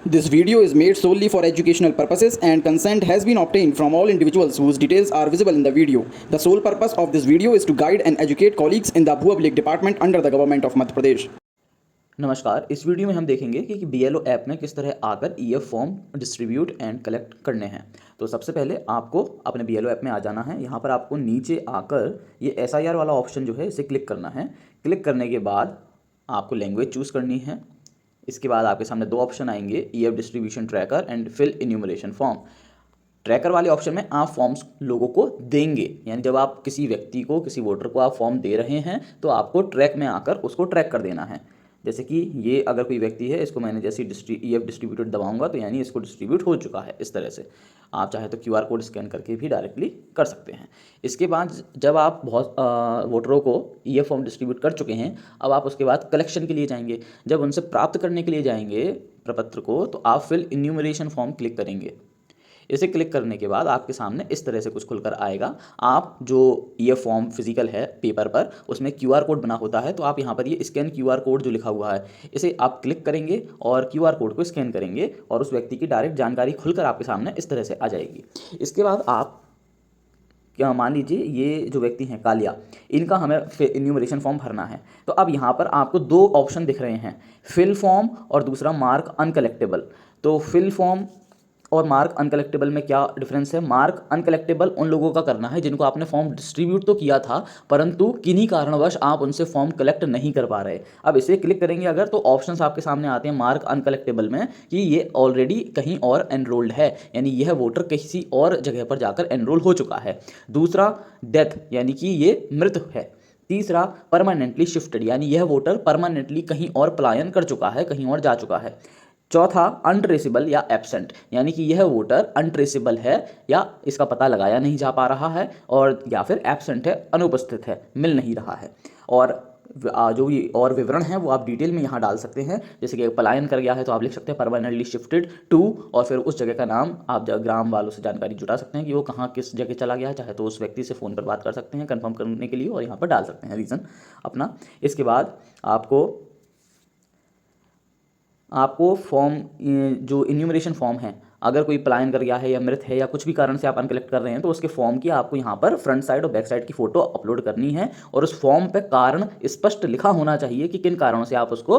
This video is made solely for educational purposes and consent has been obtained from all individuals whose details are visible in the video. The sole purpose of this video is to guide and educate colleagues in the Bhubav League department under the government of Madhya Pradesh. नमस्कार। इस video में हम देखेंगे कि BLO app में किस तरह आकर EF form distribute and collect करने हैं। तो सबसे पहले आपको अपने बीएलओ ऐप में आ जाना है। यहाँ पर आपको नीचे आकर ये एसआईआर वाला ऑप्शन जो है इसे क्लिक करना है। क्लिक करने के बाद आपको लैंग्वेज चूज़ करनी है। इसके बाद आपके सामने दो ऑप्शन आएंगे, EF distribution tracker and fill enumeration form. Tracker वाले ऑप्शन में आप फॉर्म्स लोगों को देंगे, यानी जब आप किसी व्यक्ति को, किसी वोटर को आप फॉर्म दे रहे हैं तो आपको ट्रैक में आकर उसको ट्रैक कर देना है। जैसे कि ये अगर कोई व्यक्ति है, इसको मैंने जैसे ईएफ डिस्ट्रीब्यूटेड दबाऊंगा तो यानी इसको डिस्ट्रीब्यूट हो चुका है। इस तरह से आप चाहे तो क्यूआर कोड स्कैन करके भी डायरेक्टली कर सकते हैं। इसके बाद जब आप बहुत वोटरों को ईएफ फॉर्म डिस्ट्रीब्यूट कर चुके हैं, अब आप उसके बाद कलेक्शन के लिए जाएंगे। जब उनसे प्राप्त करने के लिए जाएंगे प्रपत्र को, तो आप फिल इन्यूमरेशन फॉर्म क्लिक करेंगे। इसे क्लिक करने के बाद आपके सामने इस तरह से कुछ खुलकर आएगा। आप जो ये फॉर्म फिजिकल है पेपर पर, उसमें क्यूआर कोड बना होता है, तो आप यहाँ पर ये स्कैन क्यूआर कोड जो लिखा हुआ है इसे आप क्लिक करेंगे और क्यूआर कोड को स्कैन करेंगे और उस व्यक्ति की डायरेक्ट जानकारी खुलकर आपके सामने इस तरह से आ जाएगी। इसके बाद आप क्या मान लीजिए ये जो व्यक्ति हैं कालिया, इनका हमें इन्यूमरेशन फॉर्म भरना है। तो अब यहाँ पर आपको दो ऑप्शन दिख रहे हैं, फिल फॉर्म और दूसरा मार्क अनकलेक्टेबल। तो फिल फॉर्म और मार्क अनकलेक्टेबल में क्या डिफरेंस है? मार्क अनकलेक्टेबल उन लोगों का करना है जिनको आपने फॉर्म डिस्ट्रीब्यूट तो किया था, परंतु किन्हीं कारणवश आप उनसे फॉर्म कलेक्ट नहीं कर पा रहे। अब इसे क्लिक करेंगे अगर, तो ऑप्शंस आपके सामने आते हैं मार्क अनकलेक्टेबल में कि ये ऑलरेडी कहीं और एनरोल्ड है, यानी यह वोटर किसी और जगह पर जाकर एनरोल हो चुका है। दूसरा डेथ, यानी कि ये मृत है। तीसरा परमानेंटली शिफ्टेड, यानी यह वोटर परमानेंटली कहीं और पलायन कर चुका है, कहीं और जा चुका है। चौथा अनट्रेसेबल या एब्सेंट, यानी कि यह वोटर अनट्रेसेबल है या इसका पता लगाया नहीं जा पा रहा है, और या फिर एब्सेंट है, अनुपस्थित है, मिल नहीं रहा है। और जो ये और विवरण है वो आप डिटेल में यहाँ डाल सकते हैं। जैसे कि पलायन कर गया है तो आप लिख सकते हैं परमानेंटली शिफ्टेड टू, और फिर उस जगह का नाम आप ग्राम वालों से जानकारी जुटा सकते हैं कि वो कहाँ किस जगह चला गया है। चाहे तो उस व्यक्ति से फ़ोन पर बात कर सकते हैं कंफर्म करने के लिए, और यहाँ पर डाल सकते हैं रीज़न अपना। इसके बाद आपको फॉर्म, जो इन्यूमरेशन फॉर्म है, अगर कोई पलायन कर गया है या मृत है या कुछ भी कारण से आप अनकलेक्ट कर रहे हैं, तो उसके फॉर्म की आपको यहाँ पर फ्रंट साइड और बैक साइड की फ़ोटो अपलोड करनी है, और उस फॉर्म पे कारण स्पष्ट लिखा होना चाहिए कि किन कारणों से आप उसको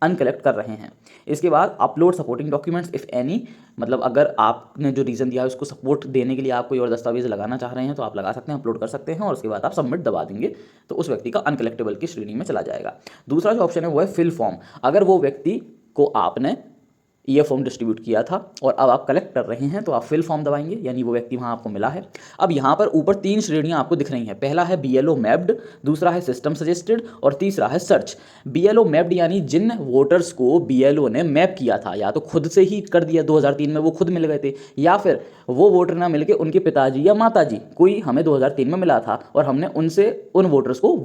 अनकलेक्ट कर रहे हैं। इसके बाद upload supporting documents if any, मतलब अगर आपने जो रीज़न दिया है उसको सपोर्ट देने के लिए आप कोई और दस्तावेज लगाना चाह रहे हैं तो आप लगा सकते हैं, अपलोड कर सकते हैं, और उसके बाद आप सबमिट दबा देंगे तो उस व्यक्ति का अनकलेक्टेबल की श्रेणी में चला जाएगा। दूसरा जो ऑप्शन है वो है फिल फॉर्म। अगर वो व्यक्ति को आपने ये फॉर्म डिस्ट्रीब्यूट किया था और अब आप कलेक्ट कर रहे हैं तो आप फिल फॉर्म दबाएंगे, यानी वो व्यक्ति वहाँ आपको मिला है। अब यहाँ पर ऊपर तीन श्रेणियाँ आपको दिख रही हैं। पहला है बीएलओ मैप्ड, दूसरा है सिस्टम सजेस्टेड, और तीसरा है सर्च। बीएलओ मैप्ड यानी जिन वोटर्स को बीएलओ ने मैप किया था, या तो खुद से ही कर दिया 2003 में, वो खुद मिल गए थे, या फिर वो वोटर ना मिलके उनके पिताजी या माताजी कोई हमें 2003 में मिला था और हमने उनसे उन वोटर्स को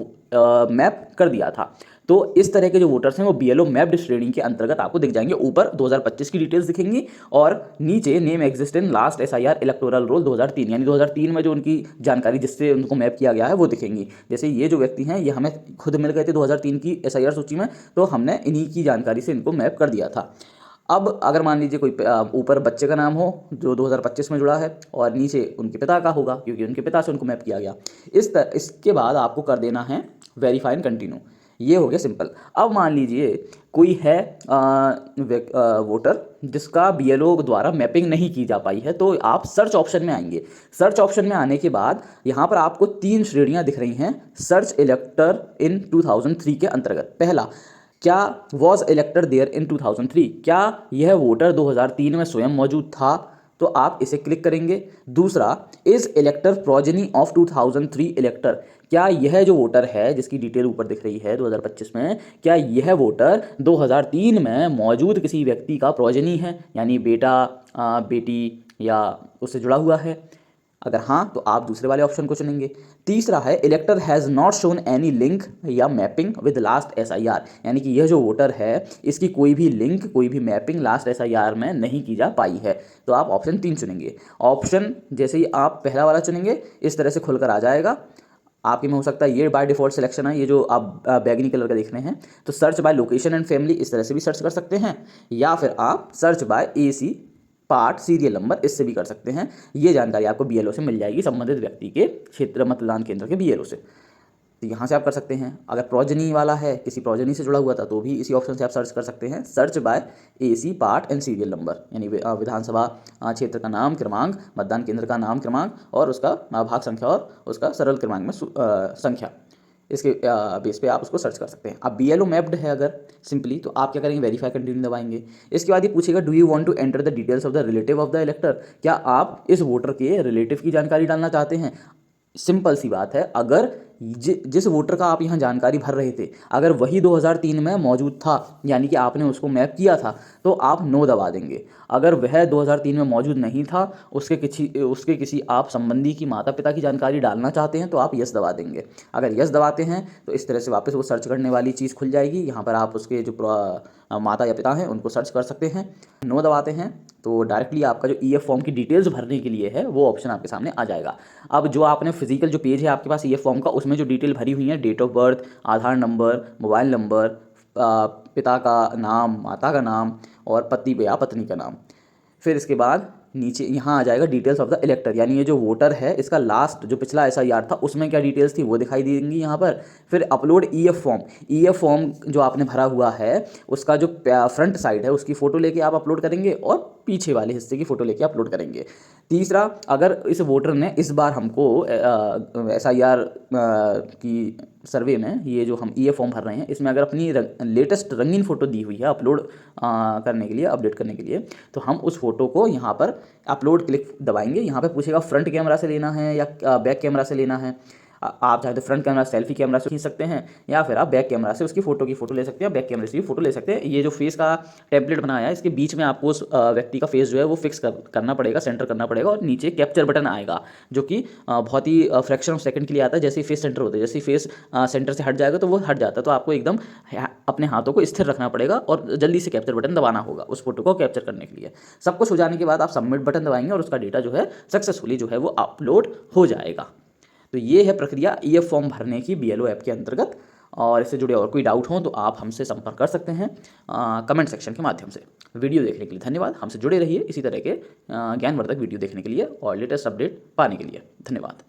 मैप कर दिया था। तो इस तरह के जो वोटर्स हैं वो बीएलओ मैप्ड श्रेणी के अंतर्गत आपको दिख जाएंगे। ऊपर 2025 की डिटेल्स दिखेंगी और नीचे name exist in last SIR electoral roll 2003, यानी 2003 में जो उनकी जानकारी जिससे उनको मैप किया गया है वो दिखेंगी। जैसे ये जो व्यक्ति हैं ये हमें खुद मिल गए थे 2003 की एसआईआर सूची में, तो हमने इन्हीं की जानकारी से इनको मैप कर दिया था। अब अगर मान लीजिए कोई ऊपर बच्चे का नाम हो जो 2025 में जुड़ा है और नीचे उनके पिता का होगा क्योंकि उनके पिता से उनको मैप किया गया, इसके बाद आपको कर देना है वेरीफाई एंड कंटिन्यू। ये हो गया सिंपल। अब मान लीजिए कोई है वोटर जिसका बीएलओ द्वारा मैपिंग नहीं की जा पाई है, तो आप सर्च ऑप्शन में आएंगे। सर्च ऑप्शन में आने के बाद यहाँ पर आपको तीन श्रेणियाँ दिख रही हैं सर्च इलेक्टर इन 2003 के अंतर्गत। पहला, क्या वॉज इलेक्टर देयर इन 2003, क्या यह वोटर 2003 में स्वयं मौजूद था, तो आप इसे क्लिक करेंगे। दूसरा, इज इलेक्टर प्रोजेनी ऑफ 2003 इलेक्टर, क्या यह जो वोटर है जिसकी डिटेल ऊपर दिख रही है 2025 में, क्या यह वोटर 2003 में मौजूद किसी व्यक्ति का प्रोजेनी है, यानी बेटा, बेटी या उससे जुड़ा हुआ है? अगर हाँ तो आप दूसरे वाले ऑप्शन को चुनेंगे। तीसरा है इलेक्टर has not shown any link या मैपिंग विद लास्ट एसआईआर, यानी कि यह जो वोटर है इसकी कोई भी लिंक, कोई भी मैपिंग लास्ट एसआईआर में नहीं की जा पाई है, तो आप ऑप्शन 3 चुनेंगे। ऑप्शन जैसे ही आप पहला वाला चुनेंगे इस तरह से खुलकर आ जाएगा। आपके में हो सकता है ये बाय डिफ़ॉल्ट सिलेक्शन है, ये जो आप बैगनी कलर का देख रहे हैं, तो search by location and family इस तरह से भी सर्च कर सकते हैं, या फिर आप search by AC part serial number इससे भी कर सकते हैं। ये जानकारी आपको बीएलओ से मिल जाएगी, संबंधित व्यक्ति के क्षेत्र मतदान केंद्र के बीएलओ से। तो यहाँ से आप कर सकते हैं। अगर प्रोजनी वाला है, किसी प्रोजनी से जुड़ा हुआ था, तो भी इसी ऑप्शन से आप सर्च कर सकते हैं, search by AC part and serial number, यानी विधानसभा क्षेत्र का नाम, क्रमांक, मतदान केंद्र का नाम, क्रमांक और उसका भाग संख्या और उसका सरल क्रमांक में संख्या, इसके बेस पे आप उसको सर्च कर सकते हैं। अब बीएलओ मैप्ड है अगर सिंपली, तो आप क्या करेंगे, वेरीफाई कंटिन्यू दबाएंगे। इसके बाद ये पूछेगा do you want to enter the details of the relative of the elector, क्या आप इस वोटर के रिलेटिव की जानकारी डालना चाहते हैं। सिंपल सी बात है, अगर जिस वोटर का आप यहाँ जानकारी भर रहे थे अगर वही 2003 में मौजूद था, यानी कि आपने उसको मैप किया था, तो आप नो दबा देंगे। अगर वह 2003 में मौजूद नहीं था, उसके किसी आप संबंधी की माता पिता की जानकारी डालना चाहते हैं, तो आप यस दबा देंगे। अगर यस दबाते हैं तो इस तरह से वापस वो सर्च करने वाली चीज़ खुल जाएगी। यहाँ पर आप उसके जो माता या पिता हैं उनको सर्च कर सकते हैं। नो दबाते हैं तो डायरेक्टली आपका जो ईएफ फॉर्म की डिटेल्स भरने के लिए है वो ऑप्शन आपके सामने आ जाएगा। अब जो आपने फिजिकल जो पेज है आपके पास ईएफ फॉर्म का, उसमें जो डिटेल भरी हुई है, date of birth, Aadhaar number, mobile number, पिता का नाम, माता का नाम और पति या पत्नी का नाम, फिर इसके बाद नीचे यहाँ आ जाएगा डिटेल्स ऑफ द इलेक्टर, यानी ये जो वोटर है इसका लास्ट जो पिछला एसआईआर था उसमें क्या डिटेल्स थी वो दिखाई देंगी यहाँ पर। फिर अपलोड ईएफ फॉर्म जो आपने भरा हुआ है उसका जो फ्रंट साइड है उसकी फ़ोटो लेके आप अपलोड करेंगे और पीछे वाले हिस्से की फ़ोटो लेके अपलोड करेंगे। तीसरा, अगर इस वोटर ने इस बार हमको एसआईआर की सर्वे में ये जो हम ईएफ फॉर्म भर रहे हैं इसमें अगर अपनी लेटेस्ट रंगीन फ़ोटो दी हुई है अपलोड करने के लिए, अपडेट करने के लिए, तो हम उस फोटो को यहाँ पर अपलोड क्लिक दबाएंगे। यहाँ पे पूछेगा फ्रंट कैमरा से लेना है या बैक कैमरा से लेना है। आप चाहे तो फ्रंट कैमरा सेल्फी कैमरा से खींच सकते हैं, या फिर आप बैक कैमरा से उसकी फ़ोटो की फ़ोटो ले सकते हैं, बैक कैमरे से भी फ़ोटो ले सकते हैं। ये जो फेस का टेम्पलेट बनाया है इसके बीच में आपको उस व्यक्ति का फेस जो है वो फिक्स करना पड़ेगा, सेंटर करना पड़ेगा, और नीचे कैप्चर बटन आएगा जो कि बहुत ही फ्रैक्शन ऑफ सेकंड के लिए आता है। जैसे ही फेस सेंटर होता है, जैसे ही फेस सेंटर से हट जाएगा तो वो हट जाता है, तो आपको एकदम अपने हाथों को स्थिर रखना पड़ेगा और जल्दी से कैप्चर बटन दबाना होगा उस फोटो को कैप्चर करने के लिए। सब कुछ हो जाने के बाद आप सबमिट बटन दबाएंगे और उसका डेटा जो है सक्सेसफुली जो है वो अपलोड हो जाएगा। तो ये है प्रक्रिया ईएफ फॉर्म भरने की बीएलओ ऐप के अंतर्गत। और इससे जुड़े और कोई डाउट हो तो आप हमसे संपर्क कर सकते हैं कमेंट सेक्शन के माध्यम से। वीडियो देखने के लिए धन्यवाद। हमसे जुड़े रहिए इसी तरह के ज्ञानवर्धक वीडियो देखने के लिए और लेटेस्ट अपडेट पाने के लिए। धन्यवाद।